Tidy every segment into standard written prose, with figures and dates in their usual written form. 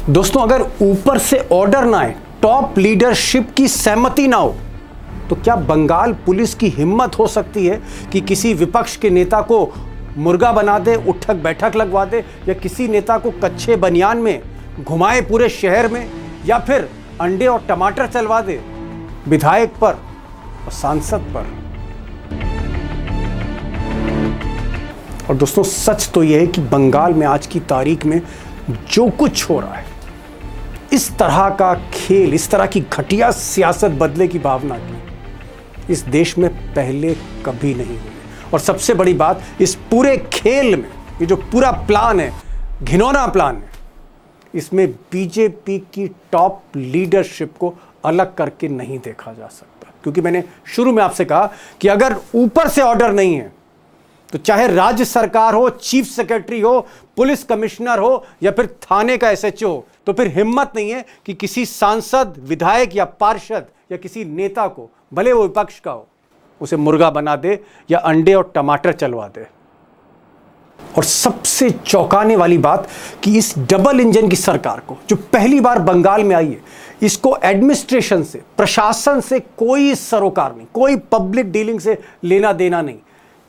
दोस्तों, अगर ऊपर से ऑर्डर ना आए, टॉप लीडरशिप की सहमति ना हो, तो क्या बंगाल पुलिस की हिम्मत हो सकती है कि किसी विपक्ष के नेता को मुर्गा बना दे, उठक बैठक लगवा दे, या किसी नेता को कच्चे बनियान में घुमाए पूरे शहर में, या फिर अंडे और टमाटर चलवा दे विधायक पर और सांसद पर? और दोस्तों, सच तो यह है कि बंगाल में आज की तारीख में जो कुछ हो रहा है, इस तरह का खेल, इस तरह की घटिया सियासत बदले की भावना की इस देश में पहले कभी नहीं हुई। और सबसे बड़ी बात, इस पूरे खेल में ये जो पूरा प्लान है, घिनौना प्लान है, इसमें बीजेपी की टॉप लीडरशिप को अलग करके नहीं देखा जा सकता। क्योंकि मैंने शुरू में आपसे कहा कि अगर ऊपर से ऑर्डर नहीं है, तो चाहे राज्य सरकार हो, चीफ सेक्रेटरी हो, पुलिस कमिश्नर हो, या फिर थाने का एसएचओ हो, तो फिर हिम्मत नहीं है कि किसी सांसद, विधायक या पार्षद या किसी नेता को, भले वो विपक्ष का हो, उसे मुर्गा बना दे या अंडे और टमाटर चलवा दे। और सबसे चौंकाने वाली बात कि इस डबल इंजन की सरकार को, जो पहली बार बंगाल में आई है, इसको एडमिनिस्ट्रेशन से, प्रशासन से कोई सरोकार नहीं, कोई पब्लिक डीलिंग से लेना देना नहीं।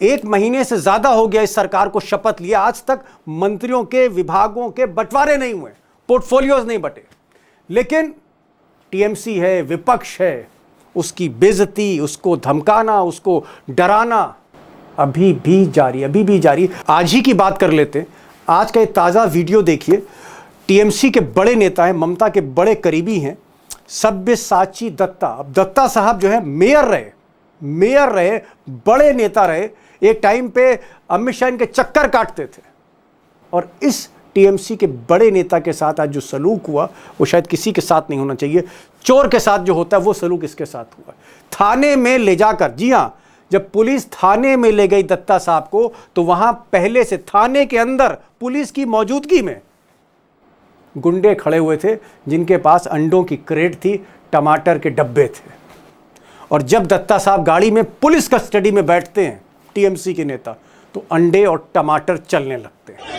1 महीने से ज्यादा हो गया इस सरकार को शपथ लिया, आज तक मंत्रियों के, विभागों के बंटवारे नहीं हुए, पोर्टफोलियोज नहीं बटे। लेकिन टीएमसी है, विपक्ष है, उसकी बेइज्जती, उसको धमकाना, उसको डराना अभी भी जारी। आज ही की बात कर लेते हैं। आज का ये ताज़ा वीडियो देखिए। टीएमसी के बड़े नेता हैं, ममता के बड़े करीबी हैं, सब्यसाची दत्ता। अब दत्ता साहब जो है मेयर रहे, बड़े नेता रहे, एक टाइम पे अमित शाह इनके चक्कर काटते थे। और इस टीएमसी के बड़े नेता के साथ आज जो सलूक हुआ, वो शायद किसी के साथ नहीं होना चाहिए। चोर के साथ जो होता है वो सलूक इसके साथ हुआ। थाने में ले जाकर, जी हां, जब पुलिस थाने में ले गई दत्ता साहब को, तो वहां पहले से थाने के अंदर पुलिस की मौजूदगी में गुंडे खड़े हुए थे, जिनके पास अंडों की क्रेट थी, टमाटर के डब्बे थे। और जब दत्ता साहब गाड़ी में पुलिस कस्टडी में बैठते हैं, टीएमसी के नेता, तो अंडे और टमाटर चलने लगते हैं।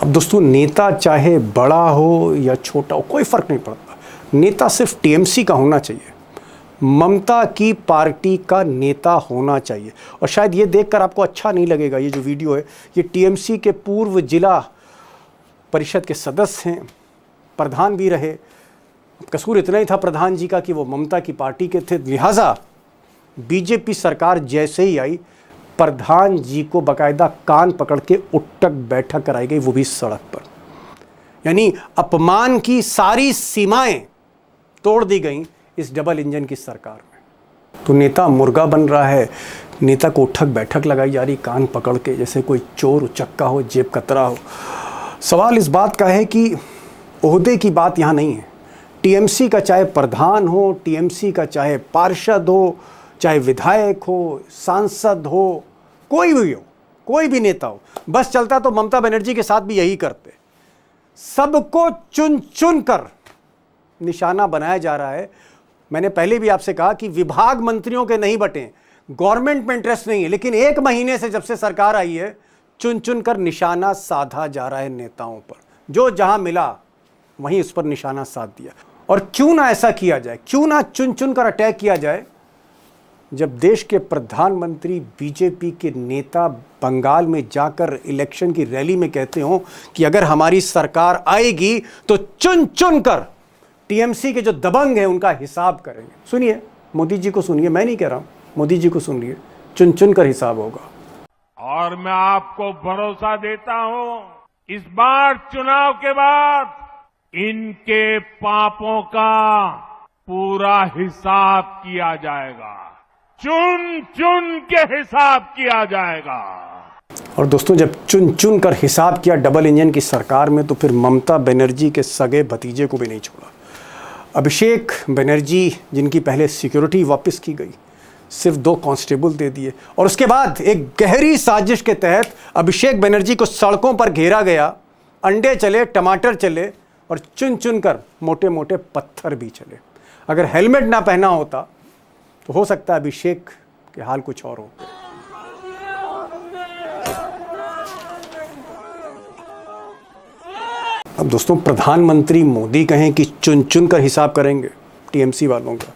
अब दोस्तों, नेता चाहे बड़ा हो या छोटा हो, कोई फर्क नहीं पड़ता। नेता सिर्फ टीएमसी का होना चाहिए, ममता की पार्टी का नेता होना चाहिए। और शायद ये देखकर आपको अच्छा नहीं लगेगा, ये जो वीडियो है, ये टीएमसी के पूर्व जिला परिषद के सदस्य हैं, प्रधान भी रहे। कसूर इतना ही था प्रधान जी का कि वो ममता की पार्टी के थे, लिहाजा बीजेपी सरकार जैसे ही आई, प्रधान जी को बाकायदा कान पकड़ के उठक बैठक कराई गई, वो भी सड़क पर। यानी अपमान की सारी सीमाएं तोड़ दी गई इस डबल इंजन की सरकार में। तो नेता मुर्गा बन रहा है, नेता को उठक बैठक लगाई जा रही कान पकड़ के, जैसे कोई चोर उचक्का हो, जेब कतरा हो। सवाल इस बात का है कि ओहदे की बात यहाँ नहीं है। टीएमसी का चाहे प्रधान हो, टीएमसी का चाहे पार्षद हो, चाहे विधायक हो, सांसद हो, कोई भी हो, कोई भी नेता हो, बस चलता तो ममता बनर्जी के साथ भी यही करते। सबको चुन चुन कर निशाना बनाया जा रहा है। मैंने पहले भी आपसे कहा कि विभाग मंत्रियों के नहीं बटे, गवर्नमेंट में इंटरेस्ट नहीं है, लेकिन 1 महीने से जब से सरकार आई है, चुन चुन कर निशाना साधा जा रहा है नेताओं पर। जो जहां मिला वहीं उस पर निशाना साध दिया। और क्यों ना ऐसा किया जाए, क्यों ना चुन चुन कर अटैक किया जाए, जब देश के प्रधानमंत्री, बीजेपी के नेता बंगाल में जाकर इलेक्शन की रैली में कहते हो कि अगर हमारी सरकार आएगी तो चुन चुन कर टीएमसी के जो दबंग हैं उनका हिसाब करेंगे। सुनिए, मोदी जी को सुनिए, मैं नहीं कह रहा हूं, मोदी जी को सुनिए, चुन चुन कर हिसाब होगा। और मैं आपको भरोसा देता हूं, इस बार चुनाव के बाद इनके पापों का पूरा हिसाब किया जाएगा, चुन चुन के हिसाब किया जाएगा। और दोस्तों, जब चुन चुन कर हिसाब किया डबल इंजन की सरकार में, तो फिर ममता बनर्जी के सगे भतीजे को भी नहीं छोड़ा। अभिषेक बनर्जी, जिनकी पहले सिक्योरिटी वापस की गई, सिर्फ 2 कांस्टेबल दे दिए। और उसके बाद एक गहरी साजिश के तहत अभिषेक बनर्जी को सड़कों पर घेरा गया, अंडे चले, टमाटर चले, और चुन चुन कर मोटे मोटे पत्थर भी चले। अगर हेलमेट ना पहना होता तो हो सकता है अभिषेक के हाल कुछ और हो। अब दोस्तों प्रधानमंत्री मोदी कहें कि चुन चुन कर हिसाब करेंगे टीएमसी वालों का,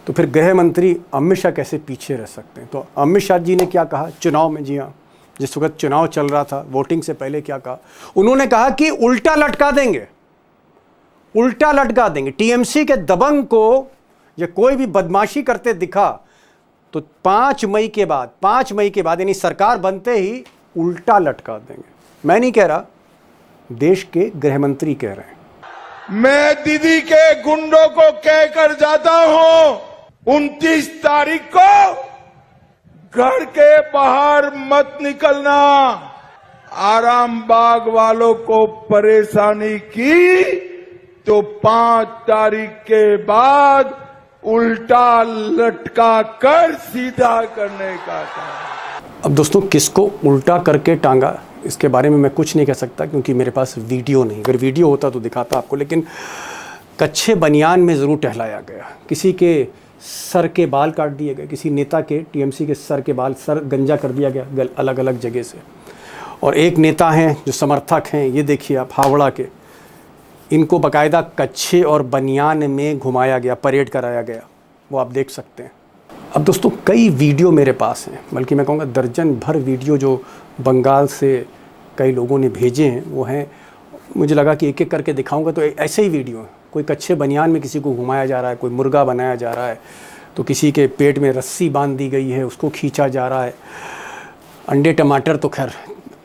तो फिर गृह मंत्री अमित शाह कैसे पीछे रह सकते हैं। तो अमित शाह जी ने क्या कहा चुनाव में, जी हाँ जिस वक्त चुनाव चल रहा था वोटिंग से पहले क्या कहा, उन्होंने कहा कि उल्टा लटका देंगे, उल्टा लटका देंगे टीएमसी के दबंग को। या कोई भी बदमाशी करते दिखा तो 5 मई के बाद यानी सरकार बनते ही उल्टा लटका देंगे। मैं नहीं कह रहा, देश के गृह मंत्री कह रहे हैं। मैं दीदी के गुंडों को कहकर जाता हूं 29 तारीख को घर के बाहर मत निकलना। आराम बाग वालों को परेशानी की तो 5 तारीख के बाद उल्टा लटका कर सीधा करने का था। अब दोस्तों किसको उल्टा करके टांगा इसके बारे में मैं कुछ नहीं कह सकता, क्योंकि मेरे पास वीडियो नहीं। अगर वीडियो होता तो दिखाता आपको, लेकिन कच्छे बनियान में ज़रूर टहलाया गया। किसी के सर के बाल काट दिए गए, किसी नेता के टीएमसी के सर के बाल सर गंजा कर दिया गया अलग अलग जगह से। और एक नेता हैं जो समर्थक हैं, ये देखिए आप हावड़ा के, इनको बाकायदा कच्छे और बनियान में घुमाया गया, परेड कराया गया, वो आप देख सकते हैं। अब दोस्तों कई वीडियो मेरे पास हैं, बल्कि मैं कहूँगा दर्जन भर वीडियो जो बंगाल से कई लोगों ने भेजे हैं वो हैं। मुझे लगा कि एक एक करके दिखाऊंगा, तो ऐसे ही वीडियो हैं। कोई कच्छे बनियान में किसी को घुमाया जा रहा है, कोई मुर्गा बनाया जा रहा है, तो किसी के पेट में रस्सी बांध दी गई है उसको खींचा जा रहा है। अंडे टमाटर तो खैर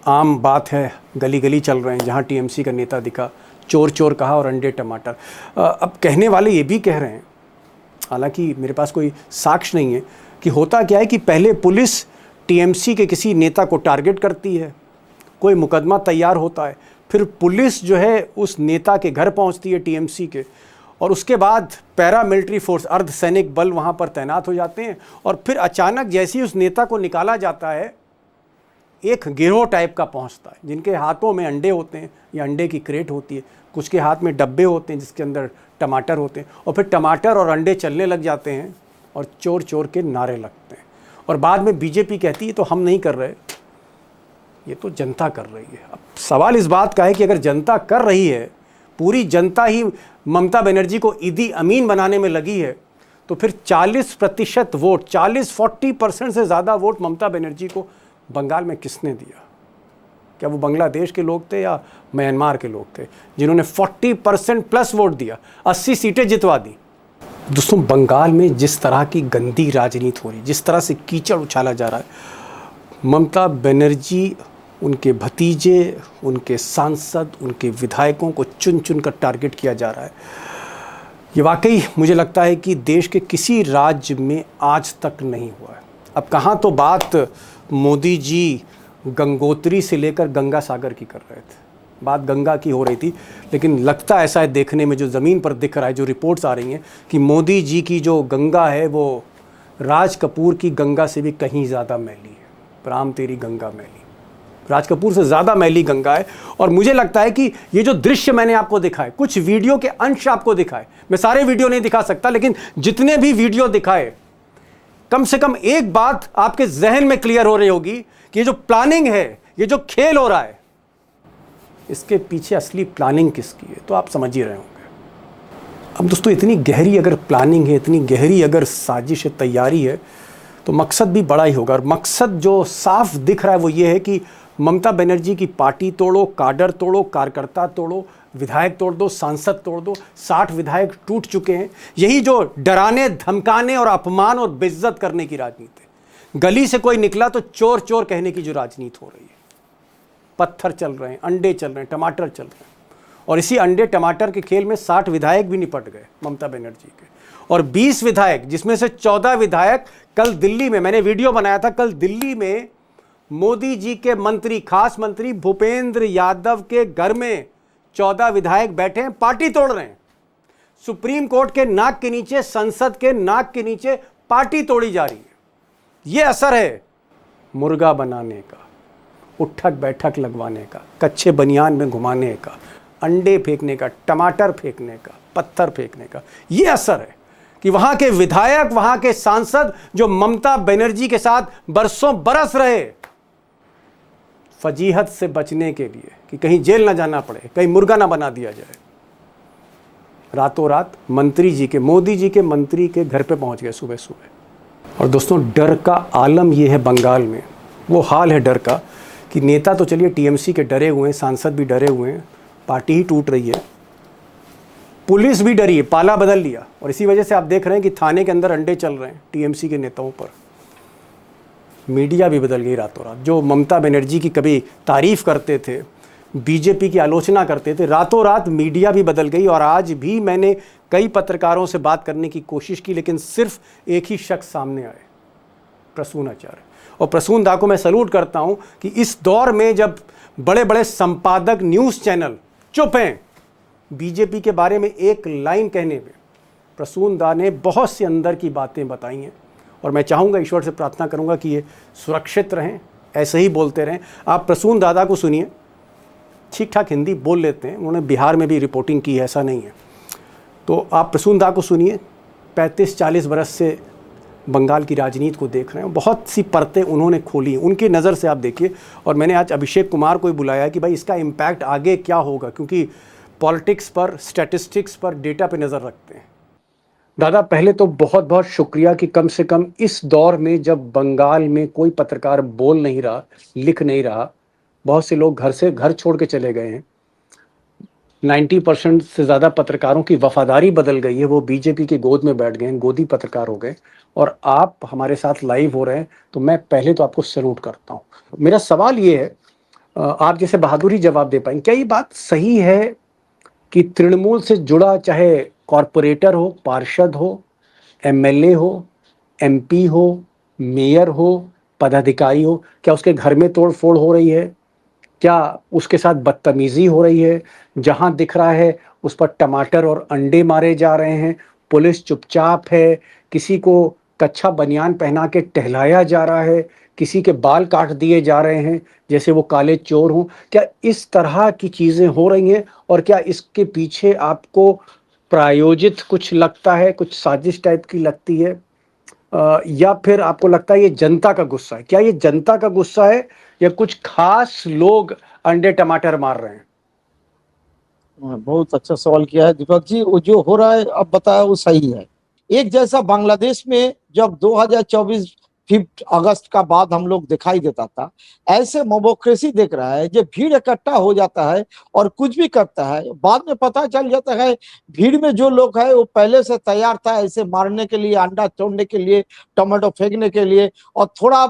आम बात है, गली गली चल रहे हैं। जहाँ टीएमसी का नेता दिखा चोर चोर कहा और अंडे टमाटर। अब कहने वाले ये भी कह रहे हैं, हालांकि मेरे पास कोई साक्ष्य नहीं है, कि होता क्या है कि पहले पुलिस टीएमसी के किसी नेता को टारगेट करती है, कोई मुकदमा तैयार होता है, फिर पुलिस जो है उस नेता के घर पहुंचती है टीएमसी के, और उसके बाद पैरामिलिट्री फोर्स अर्धसैनिक बल वहां पर तैनात हो जाते हैं। और फिर अचानक जैसे ही उस नेता को निकाला जाता है, एक गिरोह टाइप का पहुंचता है, जिनके हाथों में अंडे होते हैं या अंडे की क्रेट होती है, कुछ के हाथ में डब्बे होते हैं जिसके अंदर टमाटर होते हैं, और फिर टमाटर और अंडे चलने लग जाते हैं और चोर चोर के नारे लगते हैं। और बाद में बीजेपी कहती है तो हम नहीं कर रहे, ये तो जनता कर रही है। अब सवाल इस बात का है कि अगर जनता कर रही है, पूरी जनता ही ममता बनर्जी को ईदी अमीन बनाने में लगी है, तो फिर 40% वोट, 40-40% से ज़्यादा वोट ममता बनर्जी को बंगाल में किसने दिया? क्या वो बांग्लादेश के लोग थे या म्यांमार के लोग थे जिन्होंने 40% प्लस वोट दिया, 80 सीटें जितवा दी? दोस्तों बंगाल में जिस तरह की गंदी राजनीति हो रही, जिस तरह से कीचड़ उछाला जा रहा है, ममता बनर्जी, उनके भतीजे, उनके सांसद, उनके विधायकों को चुन चुन कर टारगेट किया जा रहा है। ये वाकई मुझे लगता है कि देश के किसी राज्य में आज तक नहीं हुआ है। अब कहाँ तो बात मोदी जी गंगोत्री से लेकर गंगा सागर की कर रहे थे, बात गंगा की हो रही थी, लेकिन लगता ऐसा है देखने में, जो ज़मीन पर दिख रहा है, जो रिपोर्ट्स आ रही हैं, कि मोदी जी की जो गंगा है वो राज कपूर की गंगा से भी कहीं ज़्यादा मैली है। राम तेरी गंगा मैली, राज कपूर से ज़्यादा मैली गंगा है। और मुझे लगता है कि ये जो दृश्य मैंने आपको दिखाए, कुछ वीडियो के अंश आपको दिखाए, मैं सारे वीडियो नहीं दिखा सकता, लेकिन जितने भी वीडियो दिखाए, कम से कम एक बात आपके जहन में क्लियर हो रही होगी कि ये जो प्लानिंग है, ये जो खेल हो रहा है, इसके पीछे असली प्लानिंग किसकी है, तो आप समझ ही रहे होंगे। अब दोस्तों इतनी गहरी अगर प्लानिंग है, इतनी गहरी अगर साजिश है, तैयारी है, तो मकसद भी बड़ा ही होगा। और मकसद जो साफ दिख रहा है वो ये है कि ममता बनर्जी की पार्टी तोड़ो, काडर तोड़ो, कार्यकर्ता तोड़ो, विधायक तोड़ दो, सांसद तोड़ दो। 60 विधायक टूट चुके हैं। यही जो डराने, धमकाने और अपमान और बेइज्जत करने की राजनीति है। गली से कोई निकला तो चोर चोर कहने की जो राजनीति हो रही है। पत्थर चल रहे हैं, अंडे चल रहे हैं, टमाटर चल रहे हैं, और इसी अंडे टमाटर के खेल में 60 विधायक भी निपट गए ममता बनर्जी के। और 20 विधायक, जिसमें से 14 विधायक कल दिल्ली में, मैंने वीडियो बनाया था, कल दिल्ली में मोदी जी के मंत्री, खास मंत्री भूपेंद्र यादव के घर में 14 विधायक बैठे हैं, पार्टी तोड़ रहे हैं। सुप्रीम कोर्ट के नाक के नीचे, संसद के नाक के नीचे पार्टी तोड़ी जा रही है। यह असर है मुर्गा बनाने का, उठक बैठक लगवाने का, कच्चे बनियान में घुमाने का, अंडे फेंकने का, टमाटर फेंकने का, पत्थर फेंकने का। यह असर है कि वहां के विधायक, वहां के सांसद जो ममता बनर्जी के साथ बरसों बरस रहे, फजीहत से बचने के लिए कि कहीं जेल ना जाना पड़े, कहीं मुर्गा ना बना दिया जाए, रातों रात मंत्री जी के, मोदी जी के मंत्री के घर पे पहुंच गए सुबह सुबह। और दोस्तों, डर का आलम यह है बंगाल में, वो हाल है डर का कि नेता तो चलिए टीएमसी के डरे हुए हैं, सांसद भी डरे हुए हैं, पार्टी ही टूट रही है, पुलिस भी डरी है, पाला बदल लिया। और इसी वजह से आप देख रहे हैं कि थाने के अंदर अंडे चल रहे हैं टीएमसी के नेताओं पर। मीडिया भी बदल गई रातों रात। जो ममता बनर्जी की कभी तारीफ करते थे, बीजेपी की आलोचना करते थे, रातों रात मीडिया भी बदल गई। और आज भी मैंने कई पत्रकारों से बात करने की कोशिश की, लेकिन सिर्फ एक ही शख्स सामने आए, प्रसून आचार्य। और प्रसून दा को मैं सैल्यूट करता हूं कि इस दौर में जब बड़े बड़े संपादक, न्यूज़ चैनल चुप हैं बीजेपी के बारे में एक लाइन कहने पे, प्रसून दा ने बहुत सी अंदर की बातें बताई हैं। और मैं चाहूँगा, ईश्वर से प्रार्थना करूँगा कि ये सुरक्षित रहें, ऐसे ही बोलते रहें। आप प्रसून दादा को सुनिए, ठीक ठाक हिंदी बोल लेते हैं, उन्होंने बिहार में भी रिपोर्टिंग की है, ऐसा नहीं है। तो आप प्रसून दा को सुनिए, 35-40 बरस से बंगाल की राजनीति को देख रहे हैं, बहुत सी परतें उन्होंने खोली, उनकी नज़र से आप देखिए। और मैंने आज अभिषेक कुमार को भी बुलाया कि भाई इसका इम्पैक्ट आगे क्या होगा, क्योंकि पॉलिटिक्स पर, स्टैटिस्टिक्स पर, डेटा पे नज़र रखते हैं। दादा, पहले तो बहुत बहुत शुक्रिया कि कम से कम इस दौर में जब बंगाल में कोई पत्रकार बोल नहीं रहा, लिख नहीं रहा, बहुत से लोग घर से घर छोड़ के चले गए हैं, 90% से ज़्यादा पत्रकारों की वफादारी बदल गई है, वो बीजेपी की गोद में बैठ गए हैं, गोदी पत्रकार हो गए, और आप हमारे साथ लाइव हो रहे हैं। तो मैं पहले तो आपको सैल्यूट करता हूँ। मेरा सवाल ये है, आप जैसे बहादुरी जवाब दे पाएंगे, क्या ये बात सही है कि तृणमूल से जुड़ा, चाहे कॉरपोरेटर हो, पार्षद हो, एमएलए हो, एमपी हो, मेयर हो, पदाधिकारी हो, क्या उसके घर में तोड़फोड़ हो रही है? क्या उसके साथ बदतमीजी हो रही है? जहां दिख रहा है उस पर टमाटर और अंडे मारे जा रहे हैं, पुलिस चुपचाप है, किसी को कच्छा बनियान पहना के टहलाया जा रहा है, किसी के बाल काट दिए जा रहे हैं जैसे वो काले चोर हों। क्या इस तरह की चीजें हो रही हैं? और क्या इसके पीछे आपको प्रायोजित कुछ लगता है, कुछ साजिश टाइप की लगती है, या फिर आपको लगता है ये जनता का गुस्सा है? क्या ये जनता का गुस्सा है या कुछ खास लोग अंडे टमाटर मार रहे हैं? बहुत अच्छा सवाल किया है दीपक जी। वो जो हो रहा है अब बताया वो सही है। एक जैसा बांग्लादेश में जब 2024 5 अगस्त का बाद हम लोग दिखाई देता था, ऐसे मोबोक्रेसी देख रहा है। जब भीड़ इकट्ठा हो जाता है और कुछ भी करता है, बाद में पता चल जाता है भीड़ में जो लोग है वो पहले से तैयार था ऐसे मारने के लिए, अंडा तोड़ने के लिए, टमाटो फेंकने के लिए, और थोड़ा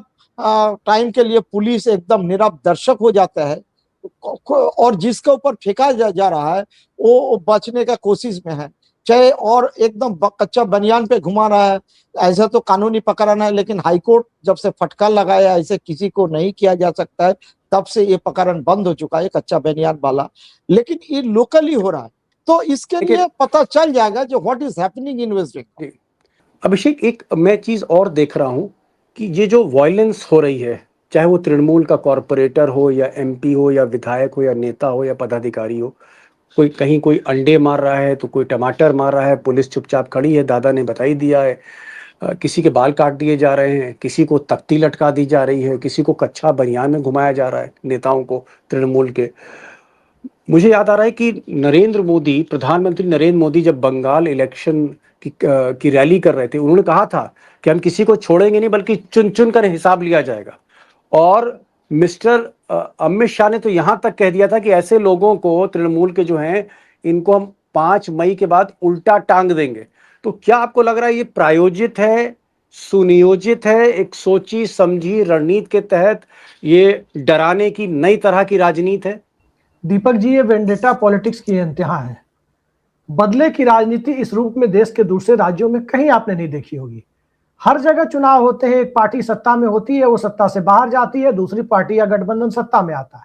टाइम के लिए पुलिस एकदम नीरव दर्शक हो जाता है, और जिसके ऊपर फेंका जा रहा है वो बचने का कोशिश में है, चाहे और एकदम कच्चा बनियान पे घुमा रहा है। ऐसा तो कानूनी पकड़ना है, लेकिन हाईकोर्ट जब से फटकार लगाया ऐसे किसी को नहीं किया जा सकता है, तब से ये पकड़न बंद हो चुका है कच्चा बनियान वाला। लेकिन ये लोकली हो रहा है, तो इसके लिए पता चल जाएगा जो what is happening in West Bengal. Abhishek, एक मैं चीज और देख रहा हूं कि ये जो वायलेंस हो रही है, चाहे वो तृणमूल का कॉरपोरेटर हो या एमपी हो या विधायक हो या नेता हो या पदाधिकारी हो, कोई कहीं कोई अंडे मार रहा है तो कोई टमाटर मार रहा है, पुलिस चुपचाप खड़ी है, दादा ने बता ही दिया है, किसी के बाल काट दिए जा रहे हैं, किसी को तख्ती लटका दी जा रही है, किसी को कच्छा बनियान में घुमाया जा रहा है, नेताओं को तृणमूल के। मुझे याद आ रहा है कि नरेंद्र मोदी, प्रधानमंत्री नरेंद्र मोदी जब बंगाल इलेक्शन की रैली कर रहे थे, उन्होंने कहा था कि हम किसी को छोड़ेंगे नहीं, बल्कि चुन चुन कर हिसाब लिया जाएगा। और मिस्टर अमित शाह ने तो यहां तक कह दिया था कि ऐसे लोगों को, तृणमूल के जो हैं, इनको हम 5 मई के बाद उल्टा टांग देंगे। तो क्या आपको लग रहा है ये प्रायोजित है, सुनियोजित है, एक सोची समझी रणनीति के तहत ये डराने की नई तरह की राजनीति है? दीपक जी, ये वेंडेटा पॉलिटिक्स की इंतहा है। बदले की राजनीति इस रूप में देश के दूसरे राज्यों में कहीं आपने नहीं देखी होगी। हर जगह चुनाव होते हैं, एक पार्टी सत्ता में होती है, वो सत्ता से बाहर जाती है, दूसरी पार्टी या गठबंधन सत्ता में आता है।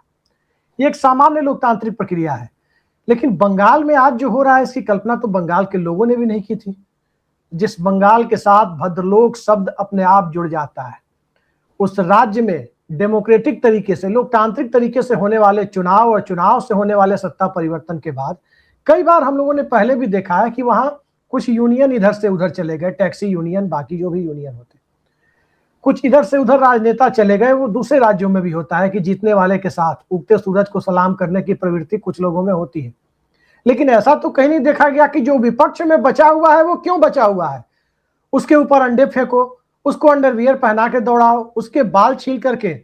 ये एक सामान्य लोकतांत्रिक प्रक्रिया है। लेकिन बंगाल में आज जो हो रहा है, इसकी कल्पना तो बंगाल के लोगों ने भी नहीं की थी। जिस बंगाल के साथ भद्रलोक शब्द अपने आप जुड़ जाता है, उस राज्य में डेमोक्रेटिक तरीके से, लोकतांत्रिक तरीके से होने वाले चुनाव और चुनाव से होने वाले सत्ता परिवर्तन के बाद कई बार हम लोगों ने पहले भी देखा है कि वहां कुछ यूनियन इधर से उधर चले गए, टैक्सी यूनियन, बाकी जो भी यूनियन होते। कुछ इधर से उधर राजनेता चले गए, वो दूसरे राज्यों में भी होता है कि जीतने वाले के साथ उगते सूरज को सलाम करने की प्रवृत्ति कुछ लोगों में होती है। लेकिन ऐसा तो कहीं नहीं देखा गया कि जो विपक्ष में बचा हुआ है वो क्यों बचा हुआ है। उसके ऊपर अंडे फेंको, उसको अंडरवियर पहना के दौड़ाओ, उसके बाल छील करके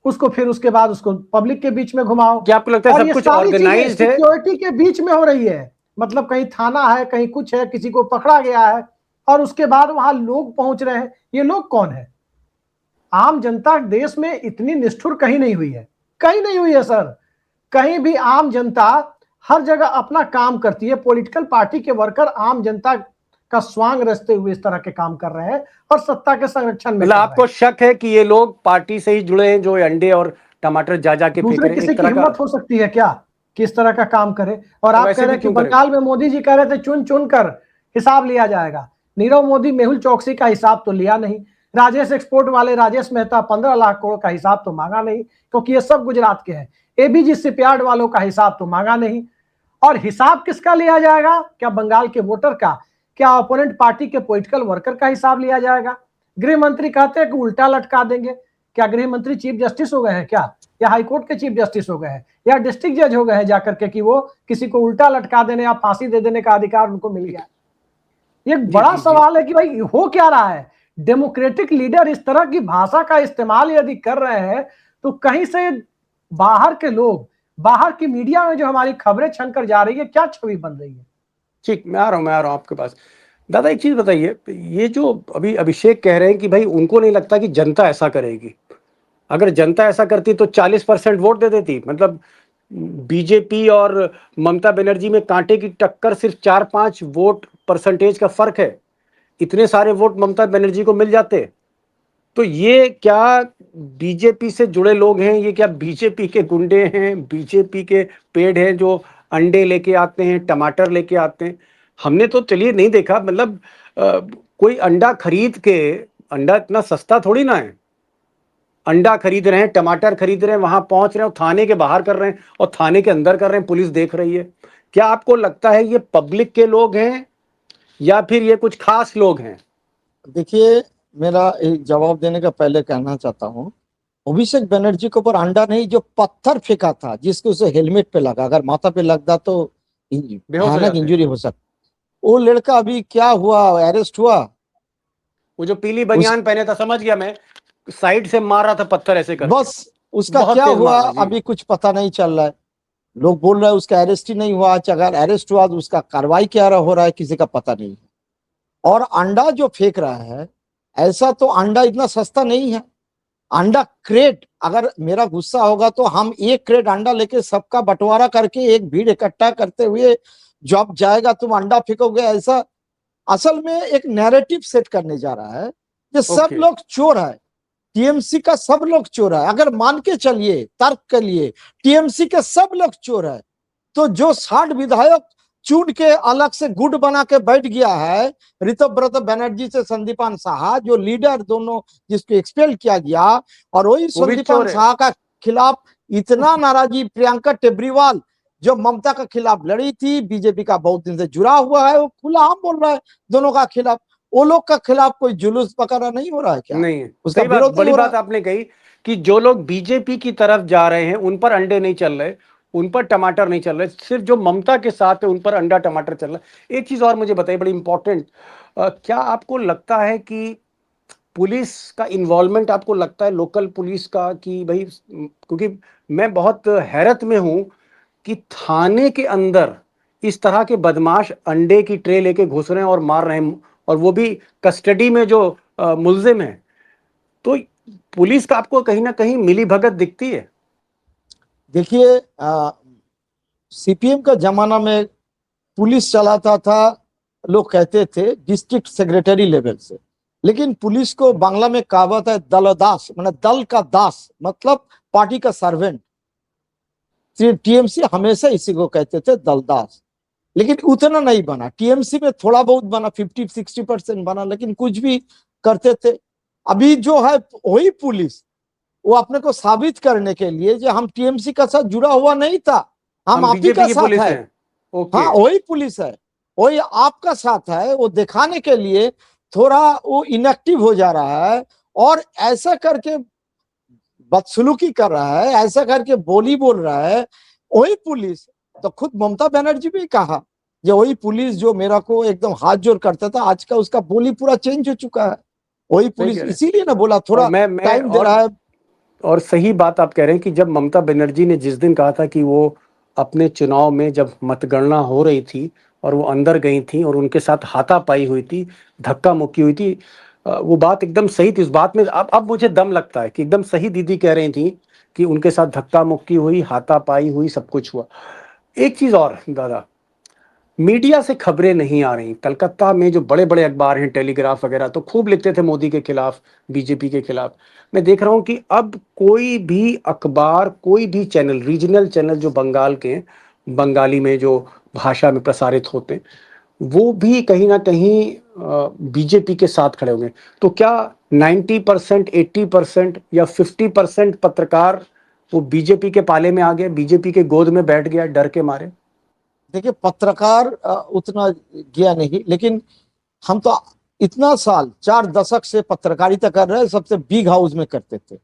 उसको फिर उसके बाद उसको पब्लिक के बीच में घुमाओ। क्या आपको लगता है सब कुछ ऑर्गेनाइज्ड है? सिक्योरिटी के बीच में हो रही है, मतलब कहीं थाना है, कहीं कुछ है, किसी को पकड़ा गया है और उसके बाद वहां लोग पहुंच रहे हैं। ये लोग कौन है? आम जनता देश में इतनी निष्ठुर कहीं नहीं हुई है, कहीं नहीं हुई है सर। कहीं भी आम जनता हर जगह अपना काम करती है। पॉलिटिकल पार्टी के वर्कर आम जनता का स्वांग रचते हुए इस तरह के काम कर रहे हैं और सत्ता के संरक्षण में। आपको शक है कि ये लोग पार्टी से ही जुड़े हैं जो अंडे और टमाटर जा के फेंक रहे हैं? किसी की हिम्मत हो सकती है क्या कि इस तरह का काम करे? और आप कह रहे हैं कि बंगाल में मोदी जी कह रहे थे चुन चुन कर हिसाब लिया जाएगा। नीरव मोदी मेहुल चौकसी का हिसाब तो लिया नहीं, राजेश एक्सपोर्ट वाले राजेश मेहता 15 लाख करोड़ का हिसाब तो मांगा नहीं, क्योंकि ये सब गुजरात के हैं। एबीजी शिपयार्ड वालों का हिसाब तो मांगा नहीं। और हिसाब किसका लिया जाएगा? क्या बंगाल के वोटर का? क्या ओपोनेंट पार्टी के पॉलिटिकल वर्कर का हिसाब लिया जाएगा? गृह मंत्री कहते हैं कि उल्टा लटका देंगे। क्या गृह मंत्री चीफ जस्टिस हो गए हैं क्या, या हाईकोर्ट के चीफ जस्टिस हो गए हैं, या डिस्ट्रिक्ट जज हो गए हैं जाकर के कि वो किसी को उल्टा लटका देने या फांसी दे देने का अधिकार उनको मिल गया? ये बड़ा सवाल है कि भाई हो क्या रहा है। डेमोक्रेटिक लीडर इस तरह की भाषा का इस्तेमाल यदि कर रहे हैं तो कहीं से बाहर के लोग, बाहर की मीडिया में जो हमारी खबरें छन कर जा रही है, क्या छवि बन रही है? ठीक, मैं आ रहा हूं आपके पास। दादा एक चीज बताइए, ये जो अभी अभिषेक कह रहे हैं कि भाई उनको नहीं लगता कि जनता ऐसा करेगी। अगर जनता ऐसा करती तो 40% वोट दे देती। मतलब बीजेपी और ममता बनर्जी में कांटे की टक्कर, सिर्फ 4-5 वोट परसेंटेज का फर्क है। इतने सारे वोट ममता बनर्जी को मिल जाते। तो ये क्या बीजेपी से जुड़े लोग हैं? ये क्या बीजेपी के गुंडे हैं, बीजेपी के पेड़ हैं जो अंडे लेके आते हैं, टमाटर लेके आते हैं? हमने तो चलिए नहीं देखा, मतलब कोई अंडा खरीद के, अंडा इतना सस्ता थोड़ी ना है। अंडा खरीद रहे हैं, टमाटर खरीद रहे हैं, वहां पहुंच रहे हैं, थाने के बाहर कर रहे हैं और थाने के अंदर कर रहे हैं, पुलिस देख रही है। क्या आपको लगता है ये पब्लिक के लोग हैं या फिर ये कुछ खास लोग हैं? देखिए, मेरा एक जवाब देने का पहले कहना चाहता हूँ, अभिषेक बनर्जी के ऊपर अंडा नहीं, जो पत्थर फेंका था जिसको उसे हेलमेट पे लगा, अगर माथा पे लगता तो भयानक इंजरी हो सकती। वो लड़का अभी क्या हुआ, अरेस्ट हुआ। वो जो पीली बनियान पहने था, समझ गया मैं, साइड से मार रहा था पत्थर ऐसे करके। बस उसका क्या हुआ अभी कुछ पता नहीं चल रहा है। लोग बोल रहे हैं उसका अरेस्ट ही नहीं हुआ। अगर अरेस्ट हुआ तो उसका कार्रवाई क्या हो रहा है किसी का पता नहीं है। और अंडा जो फेंक रहा है, ऐसा तो अंडा इतना सस्ता नहीं है। अंडा क्रेट, अगर मेरा गुस्सा होगा तो हम 1 क्रेट अंडा लेके सबका बंटवारा करके एक भीड़ इकट्ठा करते हुए जब जाएगा तुम अंडा फेंकोगे, ऐसा असल में एक नैरेटिव सेट करने जा रहा है कि सब लोग चोर है, टीएमसी का सब लोग चोर है। अगर मान के चलिए तर्क के लिए टीएमसी के सब लोग चोर है, तो जो 60 विधायक चुन के अलग से गुट बना के बैठ गया है, ऋतव्रत बनर्जी से संदीपान साहा जो लीडर दोनों जिसको एक्सपेल किया गया, और वही संदीपान साहा का खिलाफ इतना नाराजगी प्रियंका टेब्रीवाल जो ममता का खिलाफ लड़ी थी, बीजेपी का बहुत दिन से जुड़ा हुआ है, वो खुला आम बोल रहा है दोनों का खिलाफ। वो लोग का खिलाफ कोई जुलूस पकड़ा नहीं हो रहा है क्या? नहीं, उसका बड़ी बात आपने कही कि जो लोग बीजेपी की तरफ जा रहे हैं उन पर अंडे नहीं चल रहे, उन पर टमाटर नहीं चल रहे, सिर्फ जो ममता के साथ है उन पर अंडा टमाटर चल रहा है। एक चीज और मुझे बताइए, बड़ी इंपॉर्टेंट, क्या आपको लगता है कि पुलिस का इन्वॉल्वमेंट, आपको लगता है लोकल पुलिस का, कि भाई, क्योंकि मैं बहुत हैरत में हूं कि थाने के अंदर इस तरह के बदमाश अंडे की ट्रे लेके घुस रहे हैं और मार रहे हैं, और वो भी कस्टडी में जो मुल्जिम है। तो पुलिस का आपको कहीं ना कहीं मिली भगत दिखती है? देखिए, सीपीएम का जमाना में पुलिस चलाता था, लोग कहते थे डिस्ट्रिक्ट सेक्रेटरी लेवल से, लेकिन पुलिस को बांग्ला में कहावत है दलदास, मतलब दल का दास, मतलब पार्टी का सर्वेंट। टीएमसी हमेशा इसी को कहते थे दलदास, लेकिन उतना नहीं बना। टीएमसी में थोड़ा बहुत बना, 50-60% बना, लेकिन कुछ भी करते थे। अभी जो है वही पुलिस, वो अपने को साबित करने के लिए जो हम टीएमसी का साथ जुड़ा हुआ नहीं था, हम आप ही का साथ है। हाँ, वही पुलिस है, वही आपका साथ है, वो दिखाने के लिए थोड़ा वो इनएक्टिव हो जा रहा है। और ऐसा करके बदसलूकी कर रहा है, ऐसा करके बोली बोल रहा है। वही पुलिस, तो खुद ममता बनर्जी भी कहा कि वही पुलिस जो मेरा को एकदम हाथ जोड़ करता था, आज का उसका बोली पूरा चेंज हो चुका है। वही पुलिस, इसीलिए ना बोला थोड़ा टाइम दे रहा है। और सही बात आप कह रहे हैं कि जब ममता बनर्जी ने जिस दिन कहा था कि वो अपने चुनाव में जब मतगणना हो रही थी और वो अंदर गई थी और उनके साथ हाथापाई हुई थी, धक्का मुक्की हुई थी, वो बात एकदम सही थी। उस बात में अब मुझे दम लगता है कि एकदम सही दीदी कह रही थी कि उनके साथ धक्का मुक्की हुई, हाथापाई हुई, सब कुछ हुआ। एक चीज और दादा, मीडिया से खबरें नहीं आ रही। कलकत्ता में जो बड़े बड़े अखबार हैं, टेलीग्राफ वगैरह, तो खूब लिखते थे मोदी के खिलाफ, बीजेपी के खिलाफ। मैं देख रहा हूं कि अब कोई भी अखबार, कोई भी चैनल, रीजनल चैनल जो बंगाल के हैं, बंगाली में जो भाषा में प्रसारित होते हैं, वो भी कहीं ना कहीं बीजेपी के साथ खड़े होंगे। तो क्या 90%, 80% या 50% पत्रकार वो बीजेपी के पाले में आ गया, बीजेपी के गोद में बैठ गया डर के मारे? देखिए, पत्रकार उतना गया नहीं, लेकिन हम तो इतना साल 4 दशक से पत्रकारिता कर रहे हैं, सबसे बिग हाउस में करते थे,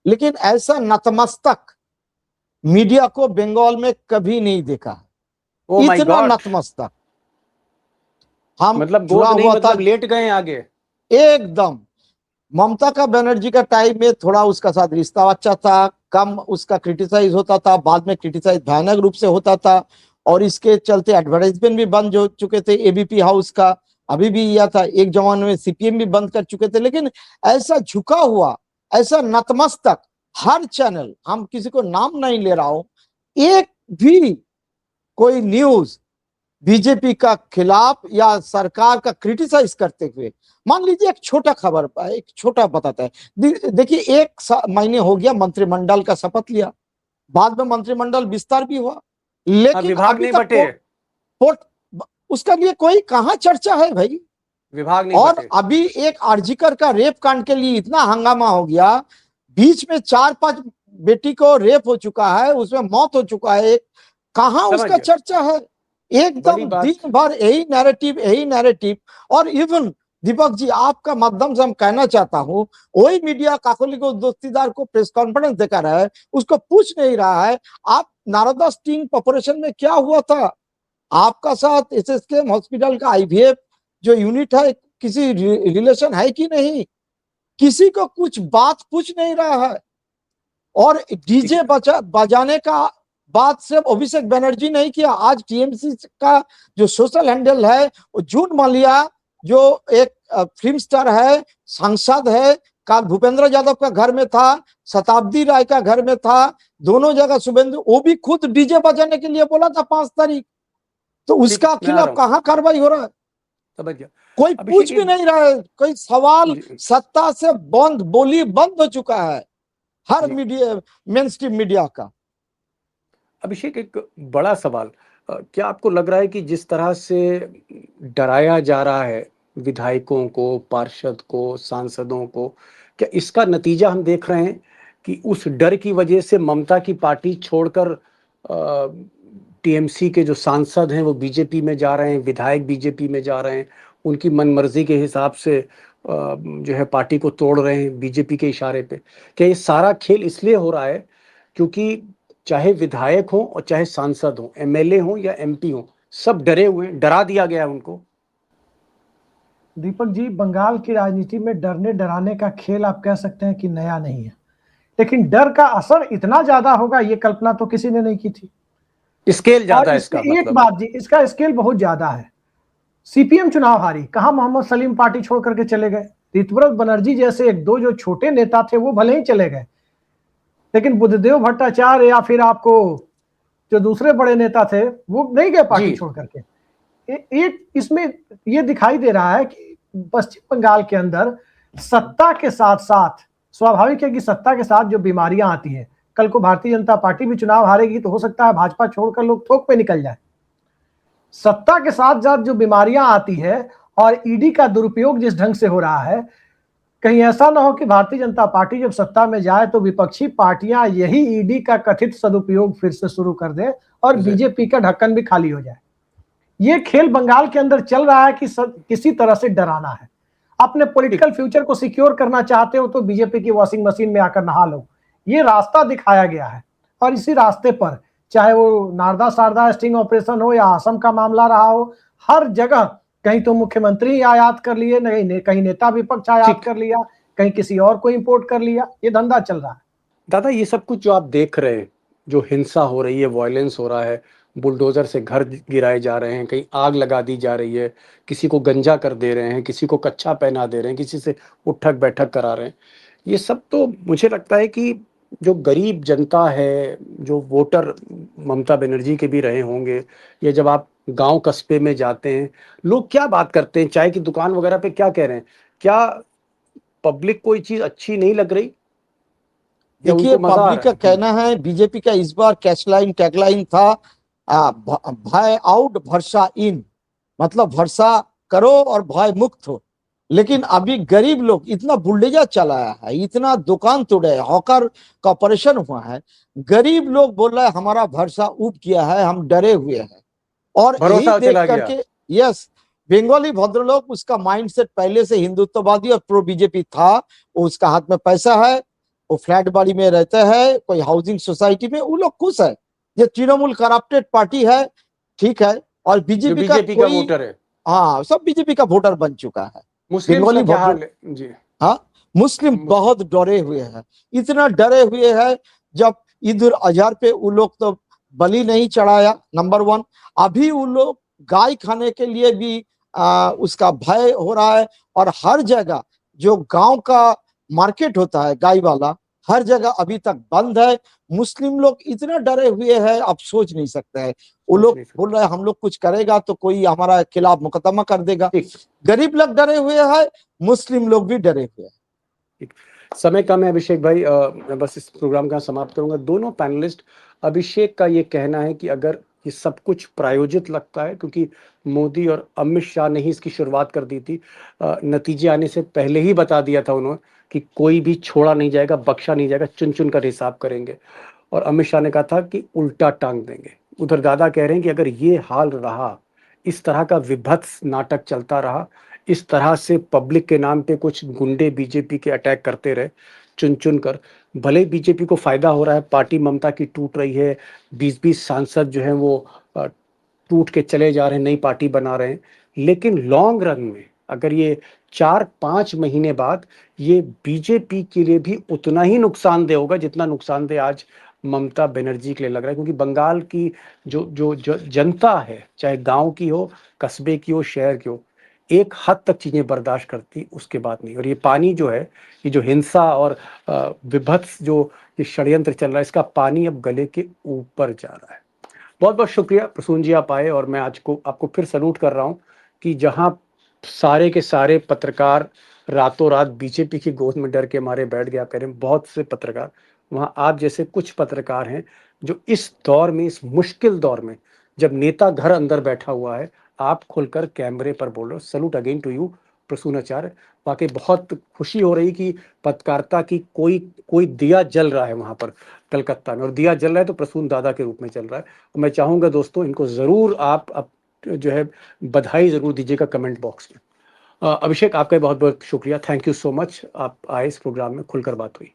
लेकिन ऐसा नतमस्तक मीडिया को बंगाल में कभी नहीं देखा। इतना नतमस्तक। हम मतलब जुड़ा गोद नहीं, हुआ था, मतलब लेट गए आगे एकदम। ममता का बनर्जी का टाइम में थोड़ा उसका साथ रिश्ता अच्छा था, कम उसका क्रिटिसाइज होता था, बाद में क्रिटिसाइज भयानक रूप से होता था, और इसके चलते एडवर्टाइजमेंट भी बंद हो चुके थे एबीपी हाउस का। अभी भी यह था, एक जमाने में सीपीएम भी बंद कर चुके थे। लेकिन ऐसा झुका हुआ, ऐसा नतमस्तक हर चैनल, हम किसी को नाम नहीं ले रहा हूं, एक भी कोई न्यूज बीजेपी का खिलाफ या सरकार का क्रिटिसाइज करते हुए, मान लीजिए एक छोटा खबर, एक छोटा बताता है। देखिए, 1 महीने हो गया मंत्रिमंडल का शपथ लिया, बाद में मंत्रिमंडल विस्तार भी हुआ, लेकिन विभाग नहीं बटे, उसका लिए कोई कहां चर्चा है भाई? विभाग नहीं और बटे। अभी एक आरजीकर का रेप कांड के लिए इतना हंगामा हो गया, बीच में 4-5 बेटी को रेप हो चुका है, उसमें मौत हो चुका है, कहां उसका चर्चा है? एकदम दिन भर यही नैरेटिव। और इवन दीपक जी, आपका माध्यम से हम कहना चाहता हूं, वही मीडिया काकोली को दोस्तीदार को प्रेस कॉन्फ्रेंस देकर है, उसको पूछ नहीं रहा है आप नारदा स्टिंग ऑपरेशन में क्या हुआ था, आपका साथ एसएसकेएम हॉस्पिटल का आईवीएफ जो यूनिट है, किसी रिलेशन है कि नहीं? किसी को कुछ बात पूछ नहीं रहा है। और डीजे बजाने का बात सिर्फ अभिषेक बनर्जी नहीं किया, आज टीएमसी का जो सोशल हैंडल है, वो जून मालिया जो एक फिल्म स्टार है, सांसद है, कल भूपेंद्र यादव का घर में था, शताब्दी राय का घर में था, दोनों जगह शुभेंदु, वो भी खुद डीजे बजाने के लिए बोला था 5 तारीख। तो उसका खिलाफ कहां कार्रवाई हो रहा है? कोई पूछ भी नहीं रहा है, कोई सवाल सत्ता से बंद, बोली बंद हो चुका है हर मीडिया, मेन स्ट्रीम मीडिया का। अभिषेक, एक बड़ा सवाल, क्या आपको लग रहा है कि जिस तरह से डराया जा रहा है विधायकों को, पार्षद को, सांसदों को, क्या इसका नतीजा हम देख रहे हैं कि उस डर की वजह से ममता की पार्टी छोड़कर टीएमसी के जो सांसद हैं वो बीजेपी में जा रहे हैं, विधायक बीजेपी में जा रहे हैं, उनकी मनमर्जी के हिसाब से जो है पार्टी को तोड़ रहे हैं बीजेपी के इशारे पे? क्या ये सारा खेल इसलिए हो रहा है क्योंकि चाहे विधायक हो और चाहे सांसद हो, एमएलए हो या एमपी हो, सब डरे हुए हैं, डरा दिया गया है उनको? दीपक जी, बंगाल की राजनीति में डरने डराने का खेल आप कह सकते हैं कि नया नहीं है, लेकिन डर का असर इतना ज्यादा होगा ये कल्पना तो किसी ने नहीं की थी। स्केल ज्यादा है इसका, एक बात जी, इसका स्केल बहुत ज्यादा है। सीपीएम चुनाव हारी, कहा मोहम्मद सलीम पार्टी छोड़ करके चले गए, ऋतव्रत बनर्जी जैसे 1-2 जो छोटे नेता थे वो भले ही चले गए, लेकिन बुद्धदेव भट्टाचार्य या फिर आपको जो दूसरे बड़े नेता थे वो नहीं गए पार्टी छोड़ करके। एक इसमें ये दिखाई दे रहा है कि पश्चिम बंगाल के अंदर सत्ता के साथ साथ, स्वाभाविक है कि सत्ता के साथ जो बीमारियां आती हैं, कल को भारतीय जनता पार्टी भी चुनाव हारेगी तो हो सकता है भाजपा छोड़कर लोग थोक पे निकल जाए। सत्ता के साथ साथ जो बीमारियां आती है और ईडी का दुरुपयोग जिस ढंग से हो रहा है, कहीं ऐसा ना हो कि भारतीय जनता पार्टी जब सत्ता में जाए तो विपक्षी पार्टियां यही ईडी का कथित सदुपयोग फिर से शुरू कर दें और बीजेपी का ढक्कन भी खाली हो जाए। ये खेल बंगाल के अंदर चल रहा है कि किसी तरह से डराना है। अपने पॉलिटिकल फ्यूचर को सिक्योर करना चाहते हो तो बीजेपी की वॉशिंग मशीन में आकर नहा लो। ये रास्ता दिखाया गया है और इसी रास्ते पर चाहे वो नारदा शारदा स्टिंग ऑपरेशन हो या असम का मामला रहा हो, हर जगह कहीं तो मुख्यमंत्री आयात कर लिए, कहीं नेता विपक्ष आयात कर लिया, कहीं किसी और को इंपोर्ट कर लिया। ये धंधा चल रहा है। दादा, ये सब कुछ जो आप देख रहे हैं, जो हिंसा हो रही है, वायलेंस हो रहा है, बुलडोजर से घर गिराए जा रहे हैं, कहीं आग लगा दी जा रही है, किसी को गंजा कर दे रहे हैं, किसी को कच्छा पहना दे रहे हैं, किसी से उठक बैठक करा रहे हैं, ये सब तो मुझे लगता है कि जो गरीब जनता है, जो वोटर ममता बनर्जी के भी रहे होंगे, या जब आप गांव कस्बे में जाते हैं, लोग क्या बात करते हैं, चाय की दुकान वगैरह पे क्या कह रहे हैं? क्या पब्लिक को ये चीज अच्छी नहीं लग रही? देखिए, पब्लिक का कहना है, बीजेपी का इस बार कैशलाइन टैगलाइन था भय आउट भरोसा इन, मतलब भरोसा करो और भय मुक्त हो। लेकिन अभी गरीब लोग इतना बुलडोजर चलाया है, इतना दुकान तोड़े है, हॉकर का ऑपरेशन हुआ है, गरीब लोग बोल रहे हैं हमारा भरोसा उठ गया है, हम डरे हुए हैं। और यही देख करके यस, बंगाली भद्रलोक उसका माइंडसेट पहले से हिंदुत्ववादी और प्रो बीजेपी था। उसका हाथ में पैसा है, वो फ्लैट बाड़ी में रहते हैं, कोई हाउसिंग सोसाइटी में, वो लोग खुश है। ये तृणमूल करप्टेड पार्टी है, ठीक है, और बीजेपी का वोटर है। हाँ, सब बीजेपी का वोटर बन चुका है। बंगाली जी, हाँ, मुस्लिम बहुत डरे हुए हैं, इतना डरे हुए हैं। जब ईद उल अजहा पे वो लोग तो बलि नहीं चढ़ाया, नंबर 1। अभी वो लोग गाय खाने के लिए भी उसका भय हो रहा है। और हर जगह जो गांव का मार्केट होता है गाय वाला, हर जगह अभी तक बंद है। मुस्लिम लोग इतना डरे हुए हैं, आप सोच नहीं सकते हैं। वो लोग बोल रहे हैं हम लोग कुछ करेगा तो कोई हमारा खिलाफ मुकदमा कर देगा। गरीब लोग डरे हुए हैं, मुस्लिम लोग भी डरे हुए हैं। समय कम है अभिषेक भाई, मैं बस इस प्रोग्राम का समाप्त करूंगा। दोनों पैनलिस्ट, अभिषेक का ये कहना है कि अगर ये सब कुछ प्रायोजित लगता है, क्योंकि मोदी और अमित शाह ने ही इसकी शुरुआत कर दी थी, नतीजे आने से पहले ही बता दिया था उन्होंने कि कोई भी छोड़ा नहीं जाएगा, बख्शा नहीं जाएगा, चुन चुन कर हिसाब करेंगे। और अमित शाह ने कहा था कि उल्टा टांग देंगे। उधर दादा कह रहे हैं कि अगर ये हाल रहा, इस तरह का विभत्स नाटक चलता रहा, इस तरह से पब्लिक के नाम पे कुछ गुंडे बीजेपी के अटैक करते रहे चुन चुन कर, भले बीजेपी को फायदा हो रहा है, पार्टी ममता की टूट रही है, 20-20 सांसद जो हैं वो टूट के चले जा रहे हैं, नई पार्टी बना रहे हैं, लेकिन लॉन्ग रन में अगर ये 4-5 महीने बाद ये बीजेपी के लिए भी उतना ही नुकसानदेह होगा जितना नुकसानदेह आज ममता बनर्जी के लिए लग रहा है। क्योंकि बंगाल की जो जनता है, चाहे गांव की हो, कस्बे की हो, शहर की हो, एक हद तक चीजें बर्दाश्त करती, उसके बाद नहीं। और ये पानी जो है, ये जो हिंसा और विभत्स जो ये षड्यंत्र चल रहा है, इसका पानी अब गले के ऊपर जा रहा है। बहुत बहुत शुक्रिया प्रसून जी, आप आए। और मैं आज को आपको फिर सल्यूट कर रहा हूँ कि जहां सारे के सारे पत्रकार रातों रात बीजेपी की गोद में डर के मारे बैठ गया करें, बहुत से पत्रकार, वहां आप जैसे कुछ पत्रकार हैं जो इस दौर में, इस मुश्किल दौर में, जब नेता घर अंदर बैठा हुआ है, आप खुलकर कैमरे पर बोल रहे हो। Salute again to you Prasoon Acharya. वाकई बहुत खुशी हो रही कि पत्रकारिता की कोई दिया जल रहा है वहां पर कलकत्ता में, और दिया जल रहा है तो प्रसून दादा के रूप में चल रहा है। और मैं चाहूंगा दोस्तों, इनको जरूर आप जो है बधाई जरूर दीजिएगा कमेंट बॉक्स में। अभिषेक, आपका बहुत बहुत शुक्रिया, थैंक यू सो मच, आप आए इस प्रोग्राम में, खुलकर बात हुई।